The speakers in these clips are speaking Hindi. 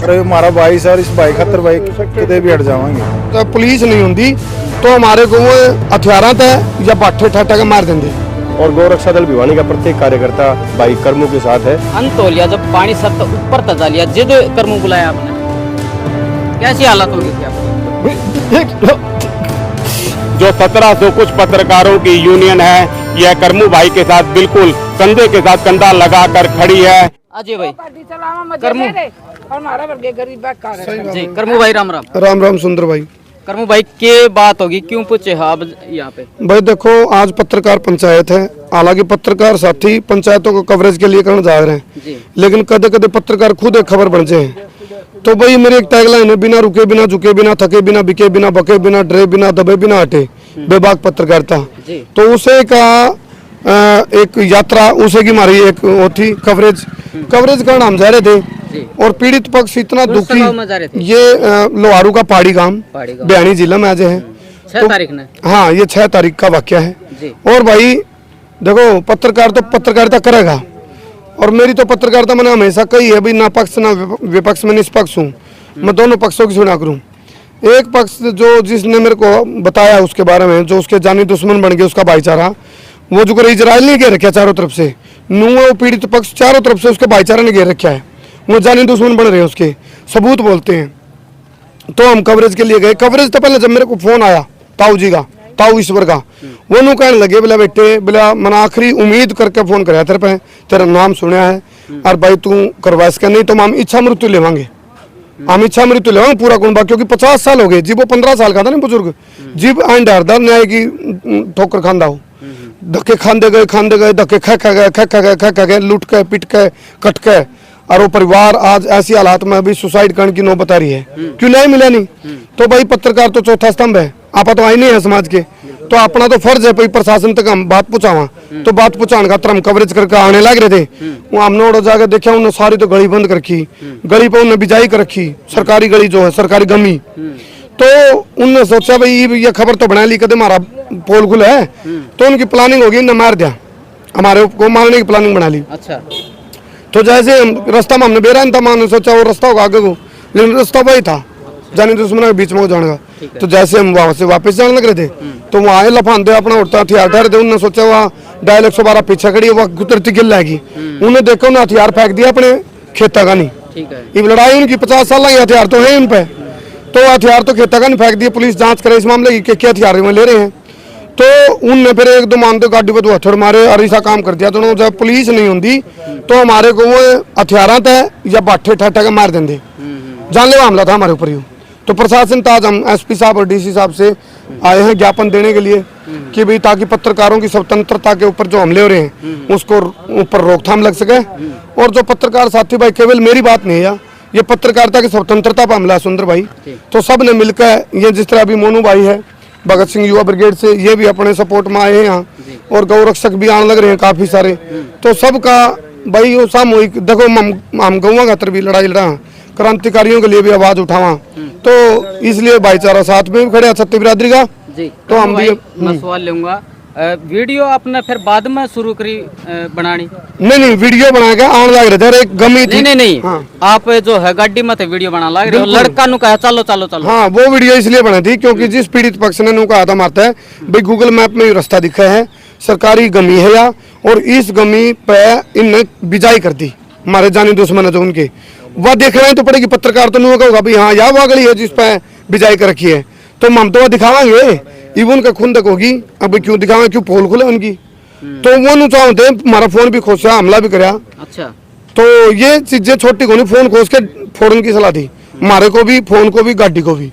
अरे हमारा भाई सर, इस भाई खातर भाई कितने भी हट जावांगे। तो पुलिस नहीं होंगी तो हमारे को वो हथियार तय या बाठे ठाटा के मार देंगे। और गौरक्षा दल भिवानी का प्रत्येक कार्यकर्ता भाई कर्मों के साथ है। अंत हो लिया जब पानी सत ऊपर तजा लिया, जिद कर्मों बुलाया आपने, कैसी हालत होगी थी आपकी? जो 1700 कुछ पत्रकारों की यूनियन है, यह कर्मू भाई के साथ बिल्कुल कंधे के साथ कंधा लगाकर खड़ी है। अजय भाई कर्मू जी, कर्मू भाई राम राम। राम राम सुंदर भाई। कर्मू भाई के बात होगी, क्यों पूछे हाँ अब यहाँ पे? भाई देखो, आज पत्रकार पंचायत है, हालांकि पत्रकार साथी पंचायतों को कवरेज के लिए करने जा रहे हैं, लेकिन कदे कदे पत्रकार खुद एक खबर बन जाए। तो भाई मेरी एक टैगलाइन है, बिना रुके, बिना झुके, बिना थके, बिना बिके, बिना बके, बिना डरे, बिना दबे, बिना हटे, बेबाक पत्रकारिता। तो उसे का एक यात्रा, उसे की हमारी एक वो थी कवरेज करना हम जा रहे थे। और पीड़ित पक्ष इतना दुखी, ये लोहारू का पहाड़ी गांव बयानी जिला में आज है। 6 तारीख ने, हाँ ये 6 तारीख का वाक्य है। और भाई देखो, पत्रकार तो पत्रकारिता करेगा, और मेरी तो पत्रकारिता मैंने हमेशा कही है भाई, ना पक्ष ना विपक्ष में निष्पक्ष हूँ, मैं दोनों पक्षों की सुना करूँ। एक पक्ष जो जिसने मेरे को बताया उसके बारे में, जो उसके जानी दुश्मन बन गए, उसका भाईचारा, वो जो इजराइल ने घेर रखा चारों तरफ से, वो पीड़ित पक्ष चारों तरफ से उसके भाईचारा ने घेर रखा है, वो जानी दुश्मन बन रहे हैं, उसके सबूत बोलते हैं। तो हम कवरेज के लिए गए। कवरेज तो पहले जब मेरे को फोन आया ताऊ जी का, ताऊ ईश्वर का, वो नू कहने लगे, बोला बेटे, बोला मैंने आखिरी उम्मीद करके फोन कराया तेरे पे, तेरा नाम सुना है, और भाई तू करवा इसका, नहीं तो हम इच्छा मृत्यु लेवांगे, हम इच्छा मृत्यु लेवांगे पूरा कुंबा, क्योंकि 50 साल हो गए जी, वो 15 साल का था ना बुजुर्ग, जीव आइन डरदार न्याय की ठोकर खांदा हो, धक्के खांदे गए, धक्के खा गए, लूट के, पिट के, कट के, और वो परिवार आज ऐसी हालात में अभी सुसाइड करने की नौबत आ रही है। क्यों नहीं मिला? नहीं तो भाई पत्रकार तो चौथा स्तंभ है, आप तो आई नहीं है समाज के, तो अपना तो फर्ज है भाई प्रशासन तक हम बात पहुंचावा। तो बात पहुंचाने का हम कवरेज करके आने लग रहे थे, वो हमने उड़ जाकर देखा, उन्होंने सारी तो गली बंद कर रखी, गली पे उन्होंने बिजाई कर रखी, सरकारी गली जो है, सरकारी गमी। तो उनने सोचा भाई ये खबर तो बना ली, कदम हमारा पोल खुला है, तो उनकी प्लानिंग होगी, इन्हें मार दिया, हमारे को मारने की प्लानिंग बना ली। अच्छा, तो जैसे रास्ता में हमने बेरा था, मैंने सोचा वो रास्ता होगा आगे को, लेकिन रास्ता वही था, जाने दुश्मन के बीच में हो जाने का। तो जैसे हम वहां से वापस जाने लग रहे थे, तो वहाँ लफानते अपना उठता हथियार ठहरे थे। उन्होंने सोचा वहाँ डायल 112 पीछे खड़ी है, वह गुतरती गिल लाएगी, उन्हें देखो उन्हें हथियार फेंक दिया अपने खेता का नहीं। ये लड़ाई उनकी 50 साल की, हथियार तो है उन पे, तो हथियार तो खेता का नहीं फेंक दिए। पुलिस जांच करे इस मामले की, क्या हथियार में ले रहे हैं। तो उनने फिर एक दो मानते गाड़ी पर हथौड़ मारे और ऐसा काम कर दिया। तो जब पुलिस नहीं होती तो हमारे को वो हथियार तय या बाठे ठाठा के मार देंगे, जानलेवा हमला था हमारे ऊपर ही। तो प्रशासन था, आज हम एसपी साहब और डीसी साहब से आए हैं ज्ञापन देने के लिए कि भाई ताकि पत्रकारों की स्वतंत्रता के ऊपर जो हमले हो रहे हैं उसको ऊपर रोकथाम लग सके। और जो पत्रकार साथी भाई, केवल मेरी बात नहीं है, ये पत्रकारिता की स्वतंत्रता पर हमला सुंदर भाई। तो सब ने मिलकर, ये जिस तरह अभी मोनू भाई है भगत सिंह युवा ब्रिगेड से, ये भी अपने सपोर्ट में आए हैं यहाँ, और गौरक्षक भी आने लग रहे हैं काफी सारे। तो सबका भाई वो सामूहिक, देखो हम गौवा खातर भी लड़ाई लड़ा, क्रांतिकारियों के लिए भी आवाज उठावा, तो इसलिए भाईचारा साथ में खड़े छत्ती बिरादरी का। तो हम भी मैं सवाल लूंगा, वीडियो आपने फिर बाद में शुरू करी बनानी? नहीं, वीडियो बनाएगा आने लग रहे थे, एक गमी थी। नहीं, आप जो है गाड़ी में थे वीडियो बना लग रहे हो, लड़का नु कहा चलो। हाँ, वो वीडियो इसलिए बनी थी क्योंकि जिस पीड़ित पक्ष ने नु कहा था मारता है भाई, गूगल मैप में रास्ता दिखा है, सरकारी गमी है या, और इस गमी पे इनने बिजाई कर दी, हमारे जानी दुश्मन है जो उनके, वह देख रहे हैं तो पड़ेगी। पत्रकार तो नहीं होगा भाई, हाँ यह वो गली है जिस पे बिजाई कर रखी है, तो हम तो वह दिखावांगे, इवन का खून तक होगी। अब क्यों दिखावे, क्यों पोल खुले उनकी, तो वो नु चाहते हमारा फोन भी खोसा, हमला भी कराया। अच्छा, तो ये चीजें छोटी को नहीं, फोन खोस के फोड़ने की सलाह थी हमारे को भी, फोन को भी, गाड़ी को भी।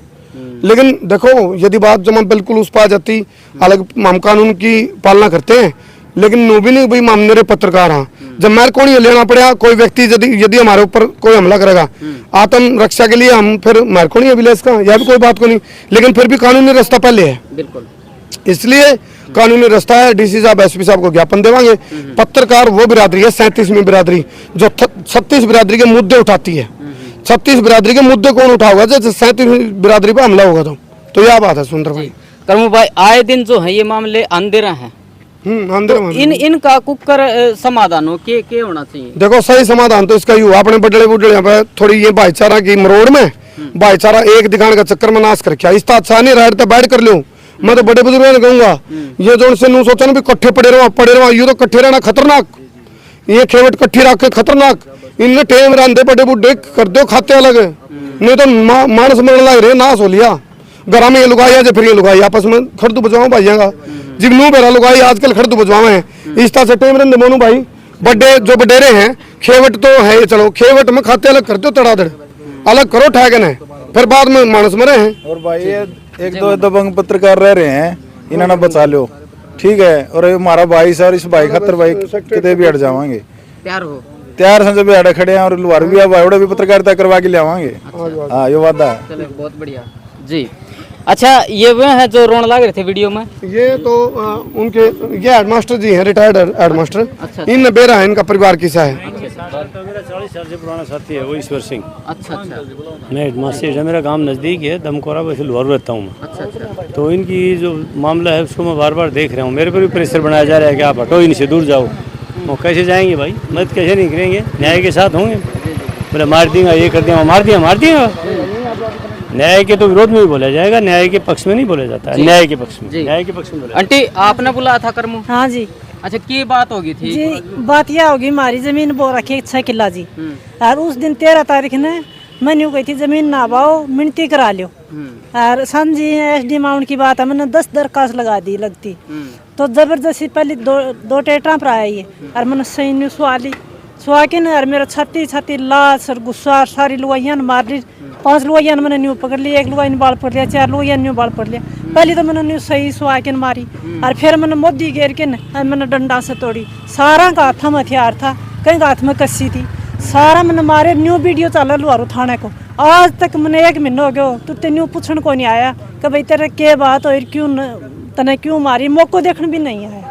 लेकिन देखो, यदि बात जब हम बिल्कुल उस पर आ जाती, हालांकि हम कानून की पालना करते हैं, लेकिन नो भी नहीं भाई, हम मेरे पत्रकार हाँ, जब मेरे को नहीं लेना पड़ा कोई व्यक्ति, यदि हमारे ऊपर कोई हमला करेगा आत्म रक्षा के लिए, हम फिर मेरे को नहीं अभिलेष का, यह भी कोई बात को नहीं, लेकिन फिर भी कानूनी रास्ता पहले है। बिल्कुल, इसलिए कानूनी रास्ता है। डीसी साहब, एसपी साहब को ज्ञापन देवांगे। पत्रकार वो बिरादरी है 37वीं बिरादरी जो 36 बिरादरी के मुद्दे उठाती है। 36 बिरादरी के मुद्दे कौन उठाओगा जब 37वीं बिरादरी पर हमला होगा? तो यह बात है सुंदर भाई। कर्मू भाई, आए दिन जो है ये मामले अंधेरा है, अंदर तो इनका कुकर समाधान हो के होना चाहिए। देखो सही समाधान तो इसका ही हुआ, अपने बड़े बुढ़े यहाँ पे थोड़ी ये भाईचारा की मरोड़ में भाईचारा एक दिखाने का चक्कर में नाश कर क्या इसका अच्छा नहीं राइट बैठ कर लूं। मैं तो बड़े बुजुर्गों ने कहूंगा ये जो उनसे नू सोचा ना भी कट्ठे पड़े रहो ये तो कट्ठे रहना खतरनाक, ये खेवट कट्ठी रख के खतरनाक, इनने टेम रांधे बड़े बुढ़े कर दो खाते अलग, नहीं तो मानस मरने लग रहे नाश हो लिया। घर में ये लुगाई आज फिर ये लुगाई आपस में खड़दू बचवाओ भाइयों का जिगनू बेरा लुगाई आजकल खड़दू बचवावे हैं इस तरह से टेम रंधे मोनू भाई बड़े जो बडेरे हैं खेवट तो है ये चलो खेवट में खाते अलग कर दो तड़ादड़ अलग करो ठहगन है फिर बाद में मानस मरे हैं। और भाई ये एक दो दबंग पत्रकार रह रहे हैं इन्होंने बचा लो ठीक है। और ये हमारा भाई सर इस भाई खातर भाई कितने भी हट जावांगे प्यार हो तैयार से भी अड़े खड़े हैं और लुहार भी अब भी पत्रकारिता करवा के ले आवांगे। हाँ ये वादा है। चलो बहुत बढ़िया जी। अच्छा ये वे हैं जो रोने लग रहे थे वीडियो में, ये तो उनके ये हेडमास्टर जी हैं रिटायर्ड हेडमास्टर। अच्छा। इन बेरा है इनका परिवार किसा है। मेरा 40 साल से पुराना साथी है वो ईश्वर सिंह। अच्छा अच्छा मैं हेडमास्टर है, मेरा गांव नज़दीक है दमकोरा, वैसे लोहारू रहता हूँ मैं। अच्छा अच्छा। तो इनकी जो मामला है उसको मैं बार बार देख रहा हूँ, मेरे पर भी प्रेशर बनाया जा रहा है कि आप हटो इनसे दूर जाओ। वो कैसे जाएंगे भाई, मदद कैसे नहीं करेंगे, न्याय के साथ होंगे। बोले मार देंगे ये कर देंगे मार दिया। न्याय के तो विरोध में भी बोला जाएगा, न्याय के पक्ष में नहीं बोला जाता, न्याय के पक्ष में, न्याय के पक्ष में बोला। आंटी आपने बुलाया था करमू? हाँ जी। अच्छा की बात होगी थी जी बात यह होगी हमारी जमीन बो रखी 6 किला जी और उस दिन 13 तारीख ने मैं यूँ गई थी जमीन ना बाओ मिनती करा लियो और समझी SD माउंट की बात है मैंने 10 दरखास्त लगा दी लगती तो जबरदस्ती पहले दो टेटा पर आया ये और मैंने सही न्यू सुहा के ना और मेरा छाती लाश और गुस्सा सारी लुगाइयाँ मार ली। 5 लुगाइयाँ मैंने न्यू पकड़ लिया, 1 लुगाई ने बाल पकड़ लिया, 4 लुगाइयाँ न्यू बाल पकड़ लिया। पहले तो मैंने न्यू सही सुहा के मारी और फिर मैंने मोदी घेर के ना मैंने डंडा से तोड़ी। सारा का हाथ में हथियार था, कहीं का हाथ में कस्सी थी, सारा मैंने मारे। न्यू वीडियो चला लुहारू थाने को आज तक मैंने 1 महीना हो गया तो ते न्यू पूछण को नहीं आया कि भाई तेरे के बात हो तने क्यों मारी, मौको देखने भी नहीं आया।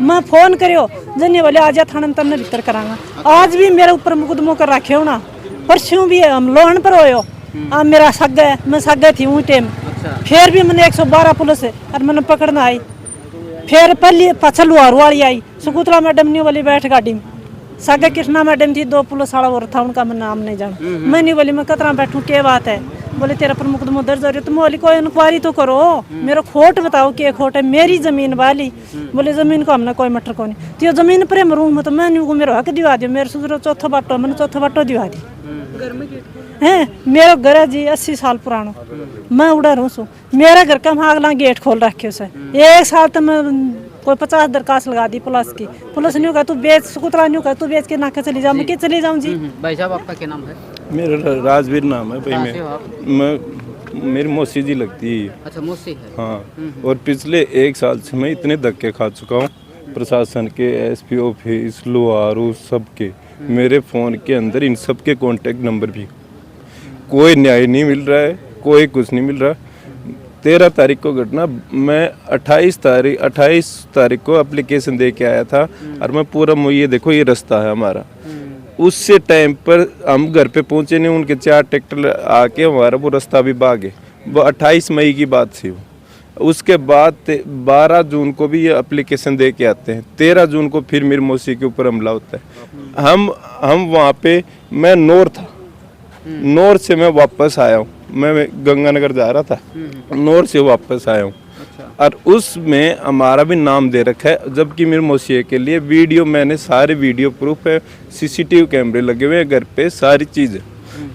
मैं फोन करियो जने वाले आज थाने में तने भीतर करांगा। आज भी मेरे ऊपर मुकदमों कर रखे हो ना, परसों भी हम लोहन पर होयो अब मेरा सग है मैं सग थी वही टाइम। फिर भी मैंने 112 पुलिस है और मैंने पकड़ना आई। फिर पहले पछल लुहारू वाली आई सुकुतला मैडम नहीं वाली बैठ गाड़ी में, सागे कृष्णा मैडम थी, 2 पुलिस वाला और था उनका मैं नाम नहीं जाना। मैं नहीं बोली मैं कतरा बैठूं क्या बात है, बोले तेरा पर मुकदमा दर्ज हो रही है। तुम बोली कोई इंक्वायरी तो करो, मेरा खोट बताओ क्या खोट है, मेरी जमीन वाली। बोले जमीन को हमने कोई मटर को नहीं तो जमीन पर मरूँ मैं तो मैं नहीं मेरा हक दिवा दियो, मेरे सुधरो चौथा बाटो मैंने चौथा बाटो दिवा दी है। मेरा घर है जी 80 साल पुराना, मैं उड़ा रहूँ सो मेरा घर का भागला गेट खोल रखे उसे 1 साल तो मैं कोई 50 दरखास्त लगा दी पुलिस की। पुलिस नहीं होगा तू बेच सुकुतरा नहीं होगा तू बेच के नाके चली जाऊँ, मैं क्या चली जाऊँ जी। भाई साहब आपका क्या नाम है? मेरा राजवीर नाम है भाई। मैं मेरी मौसी जी लगती है। अच्छा मौसी है। हाँ और पिछले 1 साल से मैं इतने धक्के खा चुका हूँ प्रशासन के, SP ऑफिस, लोहारू सबके। मेरे फ़ोन के अंदर इन सब के कॉन्टेक्ट नंबर भी, कोई न्याय नहीं मिल रहा है, कोई कुछ नहीं मिल रहा। 13 तारीख को घटना, मैं 28 तारीख को एप्लीकेशन दे के आया था और मैं पूरा ये देखो ये रास्ता है हमारा। उससे टाइम पर हम घर पे पहुंचे नहीं, उनके 4 ट्रैक्टर आके हमारा वो रास्ता भी भागे। वो 28 मई की बात थी वो। उसके बाद 12 जून को भी ये एप्लीकेशन दे के आते हैं, 13 जून को फिर मेरी मौसी के ऊपर हमला होता है। हम वहाँ पे मैं नौर से मैं वापस आया हूँ, मैं गंगानगर जा रहा था, नौर से वापस आया हूँ। और उसमें हमारा भी नाम दे रखा है, जबकि मेरे मौसी के लिए वीडियो मैंने सारे वीडियो प्रूफ है, CCTV कैमरे लगे हुए हैं घर पे, सारी चीज़ें।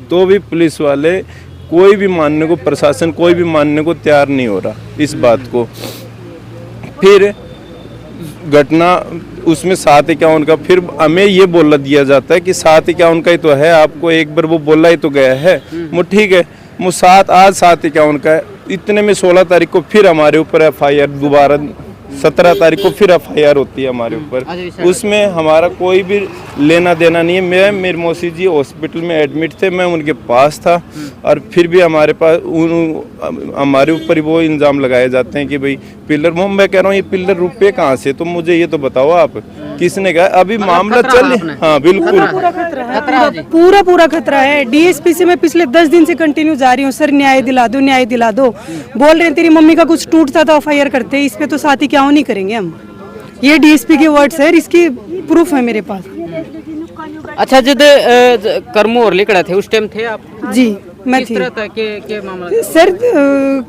तो भी पुलिस वाले कोई भी मानने को, प्रशासन कोई भी मानने को तैयार नहीं हो रहा इस बात को। फिर घटना उसमें 751 का फिर हमें ये बोला दिया जाता है कि 751 का ही तो है, आपको एक बार वो बोला ही तो गया है। वो ठीक है, वो आज 751 का है। इतने में 16 तारीख को फिर हमारे ऊपर FIR दोबारा, 17 तारीख को फिर FIR होती है हमारे ऊपर। उसमें हमारा कोई भी लेना देना नहीं है। मेरी मौसी जी हॉस्पिटल में एडमिट थे, मैं उनके पास था और फिर भी हमारे पास हमारे ऊपर ही वो इल्ज़ाम लगाए जाते हैं कि भाई पिलर। मैं कह रहा हूँ ये पिलर रुपये कहाँ से, तो मुझे ये तो बताओ आप किसने कहा। अभी मामला चल, हाँ बिल्कुल पूरा खतरा है। DSP से मैं पिछले 10 दिन से कंटिन्यू जा रही हूँ, सर न्याय दिला दो न्याय दिला दो। बोल रहे हैं तेरी मम्मी का कुछ टूटता तो FIR करते, इस पे तो साथी क्या नहीं करेंगे हम। ये डीएसपी के वर्ड्स है, इसकी प्रूफ है मेरे पास। अच्छा जिद करमू और लिखड़ा थे उस टाइम थे आप? जी मैं किस थी। तरह था के मामला? सर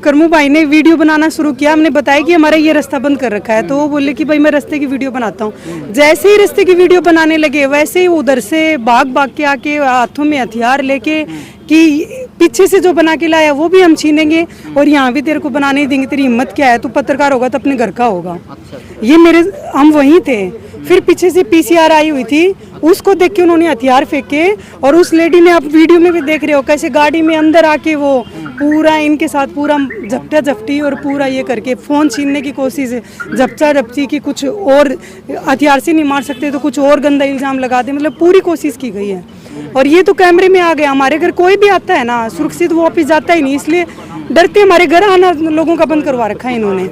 करमू भाई ने वीडियो बनाना शुरू किया, हमने बताया कि हमारा ये रास्ता बंद कर रखा है, तो वो बोले कि भाई मैं रास्ते की वीडियो बनाता हूँ। जैसे ही रास्ते की वीडियो बनाने लगे वैसे ही उधर से भाग भाग के आके हाथों में हथियार लेके कि पीछे से जो बना के लाया वो भी हम छीनेंगे और यहाँ भी तेरे को बनाने नहीं देंगे, तेरी हिम्मत क्या है, तू पत्रकार होगा तो अपने घर का होगा। ये मेरे हम वहीं थे। फिर पीछे से पीसीआर आई हुई थी, उसको देख के उन्होंने हथियार फेंके और उस लेडी ने, आप वीडियो में भी देख रहे हो कैसे गाड़ी में अंदर आके वो पूरा इनके साथ पूरा झपटा झपटी और पूरा ये करके फोन छीनने की कोशिश, झपटा झपटी की, कुछ और हथियार से नहीं मार सकते तो कुछ और गंदा इल्जाम लगा दे, मतलब पूरी कोशिश की गई है। और ये तो कैमरे में आ गया। हमारे घर कोई भी आता है ना सुरक्षित वो ऑफिस जाता ही नहीं, इसलिए डरते हमारे घर आना लोगों का बंद करवा रखा है इन्होंने।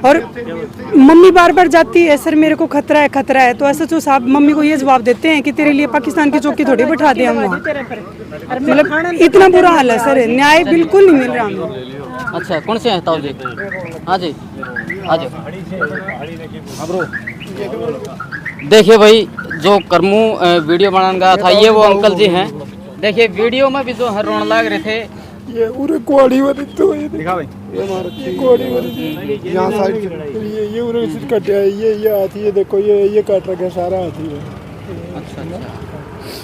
और मम्मी बार बार जाती है, सर मेरे को खतरा है खतरा है, तो एसएचओ साहब मम्मी को ये जवाब देते हैं कि तेरे लिए पाकिस्तान की चौकी थोड़ी बैठा दे हम वहाँ। मतलब इतना बुरा हाल है सर, न्याय बिल्कुल नहीं मिल रहा हमें। अच्छा कौन से हैं ताऊ जी? हाँ जी आ जाओ। देखिए भाई जो करमू वीडियो बनाने गया था ये वो अंकल जी हैं। देखिए वीडियो में भी जो है रोने लग रहे थे। ये उरे कोड़ी वाली तो ये दिखा भाई, ये कोड़ी वाली यहाँ साइड ये उरे से कट है, ये आती है, देखो ये काट रखा है सारा आती है। अच्छा अच्छा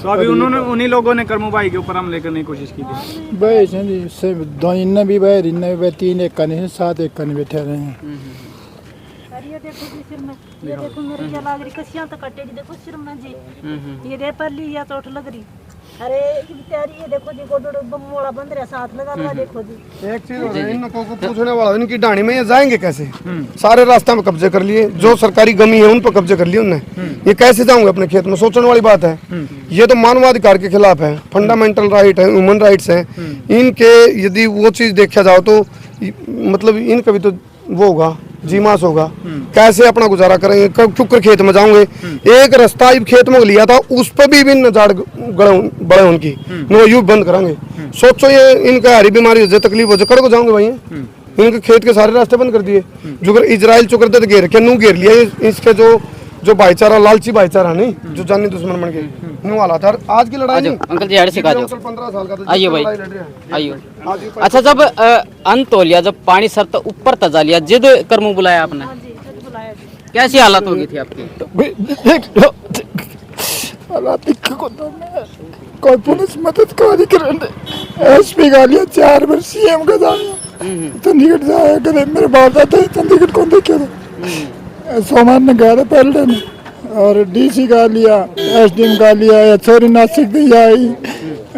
तो अभी उन्होंने उन्हीं लोगों ने करमू भाई के ऊपर हमले करने की कोशिश की थी। भाई से दो इन्ने भी भाई इन्ने भी तीन एक कने 7 एक कने बैठे रहे हैं। ये देखो जी सिर में, ये देखो मेरी क्या लग रही, कसियां तो कटे जी, देखो सिर में जी, ये रे पर ली या चोट लग रही। अरे तैयारी ये देखो जी, गोडो बम मोड़ा बंद रहा, साथ लगा लगा देखो जी। एक चीज हो रही, इनको को पूछने वाला, इनकी डाणी में ये जाएंगे कैसे? सारे रास्ते में कब्जे कर लिए, जो सरकारी गमी है उन पर कब्जे कर लिए उन्होंने। ये कैसे जाऊंगे अपने खेत में? सोचने वाली बात है। ये तो मानवाधिकार के खिलाफ है, फंडामेंटल राइट है, ह्यूमन राइट्स हैं इनके। यदि वो चीज देखा जाओ तो मतलब इनका भी तो वो होगा, जीमास होगा। कैसे अपना गुजारा करेंगे? कब चुकर खेत में जाऊंगे? एक रास्ता खेत में लिया था, उस पर भी बिन झाड़ बड़े उनकी नो यू बंद करेंगे। सोचो ये इनका हरी बीमारी हो जाए, तकलीफ हो जाए, कर को जाऊंगे भाई। इनके खेत के सारे रास्ते बंद कर दिए। जो इजराइल चुकर दे घेर के नू घेर लिया। इसके जो भाईचारा, लालची भाईचारा नहीं, जो जानी दुश्मन बन के नू वाला था। आज की लड़ाई नहीं अंकल जी आड़े सिखा दो। 15 साल का था। आइए भाई आइए। अच्छा जब अंत हो लिया, जब पानी सर तो ऊपर तजा लिया, जिद करमू बुलाया आपने, कैसी हालत होगी थी आपकी? कोई पुलिस मदद करी करे, एसपी गालियां 4 बार सीएम का जाने चंडीगढ़ जाया करे। मेरे बाप दादा चंडीगढ़ कौन देखे थे, सोमवार ने गया था पहले दिन, और डीसी का लिया, एसडीएम का लिया, या छोरी नासिक दी आई,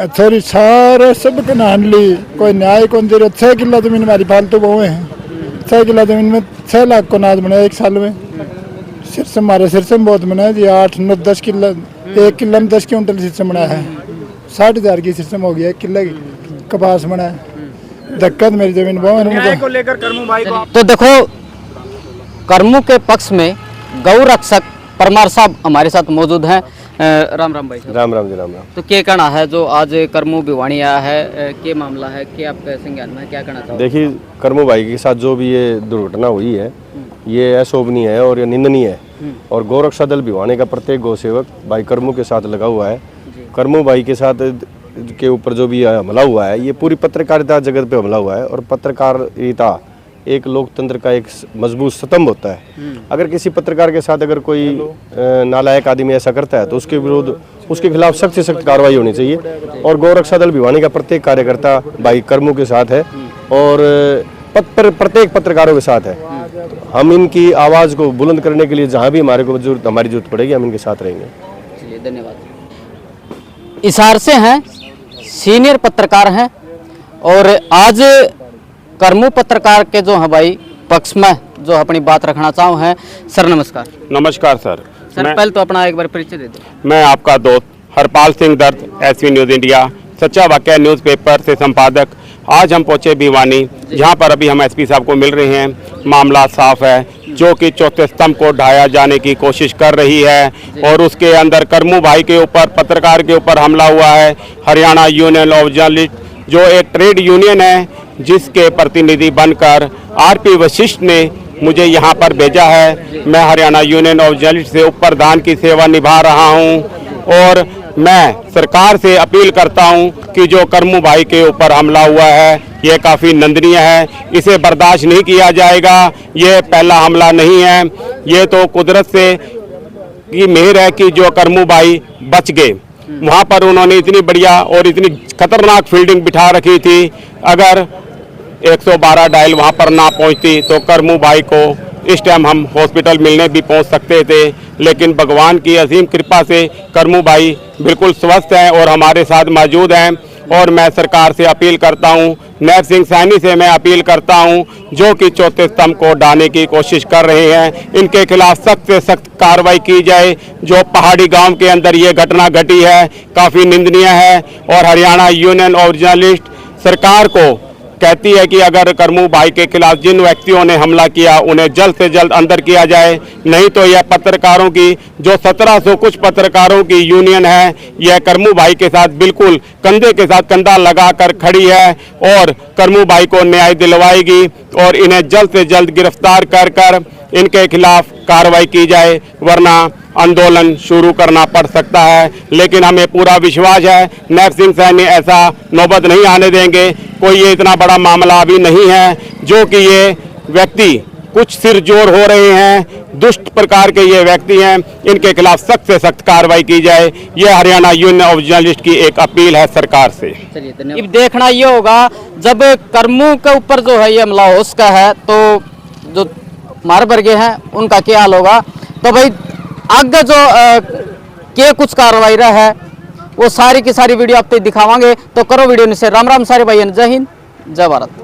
छोरी सारे सब नान ली, कोई न्याय कौन दे रहा। 6 किला जमीन हमारी फालतू बहुए हैं। 6 किला जमीन में 6 लाख को नाज बनाया 1 साल में। सिरसम हमारे सिरसम बहुत बनाया जी, 8, 9, 10 किला, 1 किला में 10 क्विंटल सिरसम बनाया है। 60,000 की सिरसम हो गया, 1 किला कपास बनाया। दिक्कत मेरी जमीन बहु न्याय को लेकर करमू भाई को तो देखो करमू के पक्ष में गौ रक्षक परमार साहब हमारे साथ मौजूद हैं। राम राम भाई साहब। राम राम जी, राम राम। तो क्या कहना है जो आज करमू भिवानी आया है, क्या मामला है, क्या आपका संज्ञान में क्या कहना चाहोगे? देखिए करमू भाई के साथ जो भी ये दुर्घटना हुई है ये अशोभनीय है और ये निंदनीय है। और गौरक्षा दल भिवानी का प्रत्येक गौ सेवक भाई करमू के साथ लगा हुआ है। करमू भाई के साथ के ऊपर जो भी हमला हुआ है ये पूरी पत्रकारिता जगत पे हमला हुआ है। और पत्रकारिता एक लोकतंत्र का एक मजबूत स्तंभ होता है। अगर किसी पत्रकार के साथ अगर कोई नालायक आदमी ऐसा करता है तो उसके विरुद्ध, उसके खिलाफ सख्त से सख्त कार्रवाई होनी चाहिए। और गौरक्षा दल भिवानी का प्रत्येक कार्यकर्ता भाई करमू के साथ है और प्रत्येक पत्रकारों के साथ है। हम इनकी आवाज़ को बुलंद करने के लिए जहाँ भी हमारी जरूरत पड़ेगी हम इनके साथ रहेंगे। चलिए धन्यवाद। इशार से हैं, सीनियर पत्रकार हैं और आज करमू पत्रकार के जो है भाई पक्ष में जो अपनी बात रखना चाहूँ हैं। सर नमस्कार। नमस्कार सर। सर पहले तो अपना एक बार परिचय दे दो। मैं आपका दोस्त हरपाल सिंह दर्द, एसवी न्यूज़ इंडिया, सच्चा वाकया न्यूज़पेपर से संपादक। आज हम पहुंचे भिवानी, जहां पर अभी हम एसपी साहब को मिल रहे हैं। मामला साफ है, जो कि चौथे स्तंभ को ढाया जाने की कोशिश कर रही है और उसके अंदर करमू भाई के ऊपर, पत्रकार के ऊपर हमला हुआ है। हरियाणा यूनियन ऑफ जर्नलिस्ट जो एक ट्रेड यूनियन है जिसके प्रतिनिधि बनकर आरपी वशिष्ठ ने मुझे यहाँ पर भेजा है। मैं हरियाणा यूनियन ऑफ जर्नलिस्ट से उप प्रधान की सेवा निभा रहा हूँ और मैं सरकार से अपील करता हूँ कि जो करमू भाई के ऊपर हमला हुआ है ये काफ़ी निंदनीय है, इसे बर्दाश्त नहीं किया जाएगा। ये पहला हमला नहीं है, ये तो कुदरत से की मेहर है कि जो करमू भाई बच गए। वहाँ पर उन्होंने इतनी बढ़िया और इतनी खतरनाक फील्डिंग बिठा रखी थी, अगर 112 डायल वहाँ पर ना पहुँचती तो करमू भाई को इस टाइम हम हॉस्पिटल मिलने भी पहुँच सकते थे। लेकिन भगवान की असीम कृपा से करमू भाई बिल्कुल स्वस्थ हैं और हमारे साथ मौजूद हैं। और मैं सरकार से अपील करता हूं, नैब सिंह सैनी से मैं अपील करता हूं, जो कि चौथे स्तंभ को ढाने की कोशिश कर रहे हैं, इनके खिलाफ सख्त से सख्त कार्रवाई की जाए। जो पहाड़ी गांव के अंदर ये घटना घटी है काफ़ी निंदनीय है और हरियाणा यूनियन ऑफ जर्नलिस्ट सरकार को कहती है कि अगर करमू भाई के खिलाफ जिन व्यक्तियों ने हमला किया उन्हें जल्द से जल्द अंदर किया जाए, नहीं तो यह पत्रकारों की जो 1700 कुछ पत्रकारों की यूनियन है यह करमू भाई के साथ बिल्कुल कंधे के साथ कंधा लगाकर खड़ी है और करमू भाई को न्याय दिलवाएगी और इन्हें जल्द से जल्द गिरफ्तार कर इनके खिलाफ कार्रवाई की जाए, वरना आंदोलन शुरू करना पड़ सकता है। लेकिन हमें पूरा विश्वास है नैब सिंह सैनी ऐसा नौबत नहीं आने देंगे। कोई ये इतना बड़ा मामला अभी नहीं है जो कि ये व्यक्ति कुछ सिरजोर हो रहे हैं, दुष्ट प्रकार के ये व्यक्ति हैं, इनके खिलाफ सख्त से सख्त कार्रवाई की जाए। ये हरियाणा यूनियन ऑफ जर्नलिस्ट की एक अपील है सरकार से। अब देखना ये होगा जब करमू के ऊपर जो है ये हमला हो उसका है तो जो मार वर्गीय हैं उनका क्या हाल होगा। तो भाई आगे जो के कुछ कार्रवाई रहा है वो सारी की सारी वीडियो आप तक दिखावांगे। तो करो वीडियो से राम राम सारे भाई, जय हिंद जय भारत।